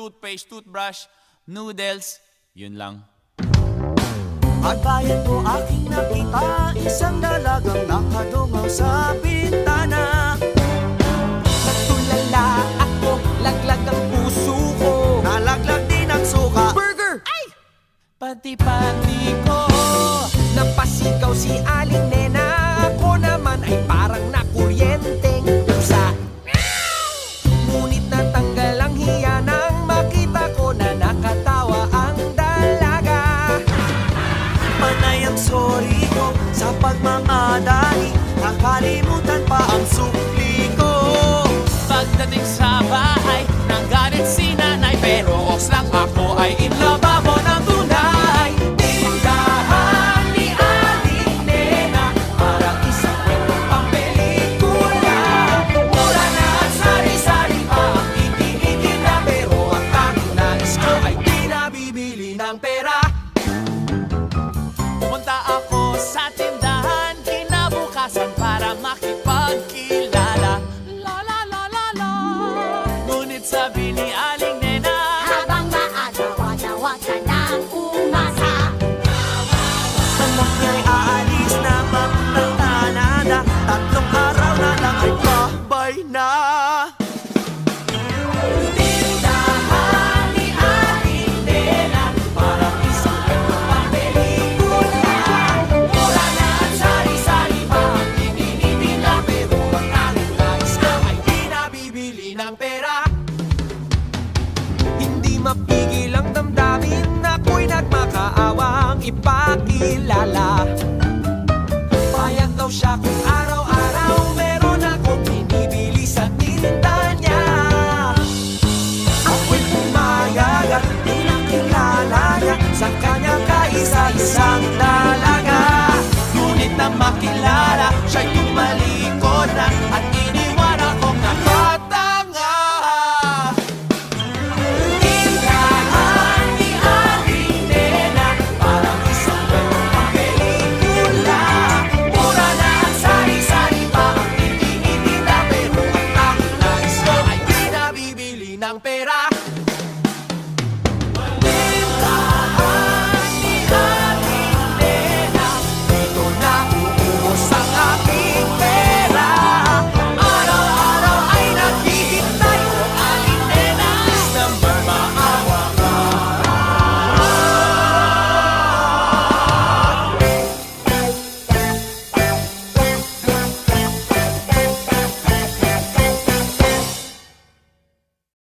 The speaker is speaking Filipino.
toothpaste, toothbrush, noodles, yun lang. At bayan ko aking nakita, isang dalagang nakadungaw sa bintana. Natulala ako, laglag ang puso ko. Nalaglag din ang suka. Burger! Ay! Pati-pati ko, Napasigaw si Aling Nena. Ako naman ay parang nakuryenteng pusa. Ngunit natanggal ang hiya nang makita ko na nakatawa ang dalaga. Panay ang sorry ko sa pagmamadali. Nakalimutan pa ang sukli ko. pagdating sa bahay, nanggalit si nanay, pero oks lang ako ay inlaba mo ng tunay. Tindahan ni Aling Nena, parang isang kwentong pampelikula. Mura na at sari-sari pa ang itinitira, pero ang tanging nais ko ay di nabibili ng pera. Pumunta ako sa tindahan kinabukasan para makipagkilala. La la la la la. Ngunit sabi ni Aling Nena, Habang maaga, wag ka nang umasa. Anak niya'y aalis na papuntang Canada. 3 araw na lang ay babay na. tindahan ni Aling Nena, parang isang kwentong pampelikula. Mura na at sari-sari pa ang itinitira, pero ang tanging nais ko ay di nabibili ng pera. Hindi mapigil ang damdamin, ako'y nagmakaawang ipakilala. Payag daw siya kung araw-araw meron akong binibili sa tinda niya. Ako'y pumayag at pinakilala niya sa kanyang kaisa-isang dalaga. Ngunit na makilala, siya'y